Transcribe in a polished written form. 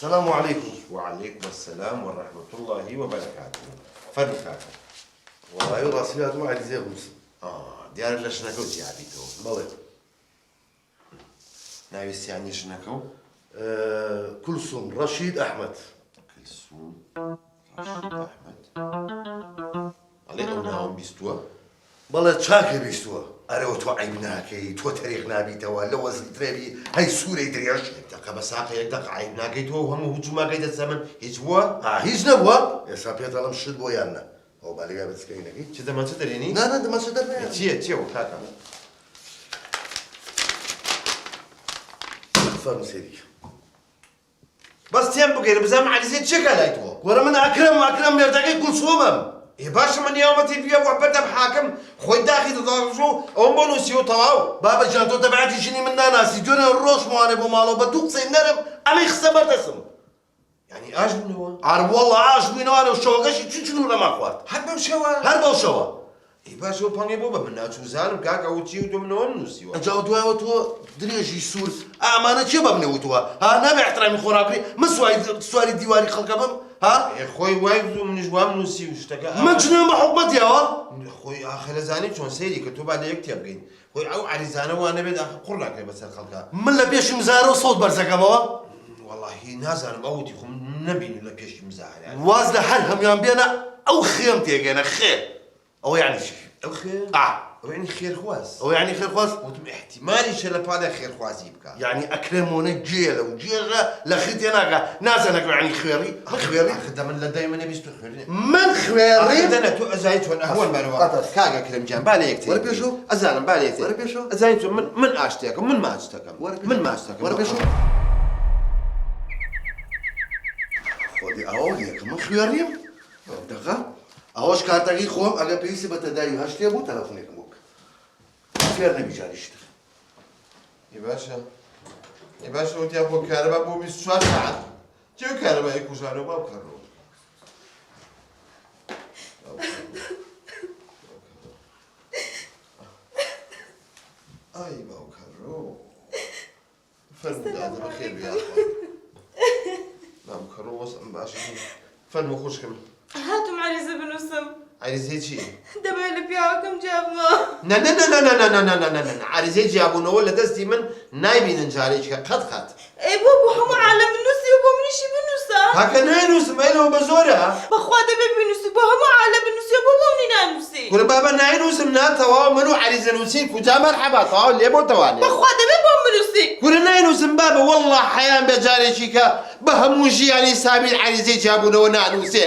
السلام عليكم. وعليكم السلام ورحمة الله وبركاته. فرد كاكا. والله راسي هذا واحد زي غمس. ديار لشنا كوتي عبيتو. بلى. ناوي يعني شنكو؟ كلثوم رشيد أحمد. كلثوم رشيد أحمد. عليك أوناهم بيستوا؟ بلى تشاكي بيستوا. أريو تو عيبناكي تو تاريخ نابيتوا لو وزن ترابي هاي سوري دريش. دقة بساقي يدق عيبناكي تو هم هجوما قيد الزمن هجوا؟ هيج نبوا. يا سابيت على مشد بويانا. هو بالي قابل سكينك. كذا ما تدريني؟ لا ده ما صدرنا. تيو كاكا. فرن سيدي. بس تيم بقير بزام على زيت شكلايتو. ورا من أكرم يرتقي كلثومم. يا باشا من يوم تلفيه وعبرت بحاكم خوي داخل تضرجو أم بونوسيو طواو. بابا جانتو تبعتي شني من ناس يجون الروش مواني بمالو بدوق سي نرم علي خسبت اسم. يعني عجبني هو. عارف والله عاجبني انا وشوقش شنو لما اخوات. حبه وشوا. هربا وشوا. يا باشا باني بابا من ناتو زانم كاكا وتشيو من ونوسيو. جاودوا وتو دريج يسول امانه شباب نوتوا ها نبي احترامي خرابري مسواي سوالي ديواري خلقهم ها يا خوي وايفزو من جوام نوسيو اشتكى. من شنو ما حكمتي يا خوي اخر زاني شلون سيدي كتب عليه يكتب قين. خوي او علي زانه وانا بدي اقول لك بس الخلقه. من لا بيش مزار وصوت برزقه ما والله ناس انا موتي خم نبي ولا بيش مزاح يعني. وازله حلهم يا بينا او خيمتي انا خير او يعني شيء الخير يعني خير خواس او يعني خير خاص وتم احتمالي شلب هذا خير خواس يبقى يعني اكرمونا جيل وجيل لخيتي انا نازل يعني خيري من خيري خدام من دائما يبي يستخيرني من خيري انا تو ازايت وانا اهون مالوا كاغا كلام جان بالي يكتب ورا بيشو ازان بالي يكتب ورا بيشو ازايت من اشتكم من ما اشتكم من ما اشتكم ورا بيشو خودي اوليك من خيري دغا اوش كارتاغي خوم اگه پیسی بتداری هشتی بو تلفنك بوك فير نبي جاريشت يا باشا ودي ابو كهرباء بو 24 ساعه جو كهرباء يكوزانو ما بكرو اي بكرو فن هذا بخير يا اخوان ما بكرو وصل باشا فن مخوش كم هاتم عريزة بنوسم عريزة شي دبا اللي بيعاكم جابنا لا لا لا لا لا لا لا لا لا عريزة جابونا ولا دستي من نايبين نجاريش خد اي بابا حما على بنوسي وبا منشي بنوسا هكا ناينوس ما له بزورها بخوا دبا بنوسي با حما على بنوسي وبا مني نانوسي كل بابا ناينوس من تواو منو عريزة نوسين كوجا مرحبا تواو اللي بو تواني بخوا دبا با منوسي كل ناينوس بابا والله حيان بجاريشيكا بهموشي يعني سامي العريزة جابونا ونانوسي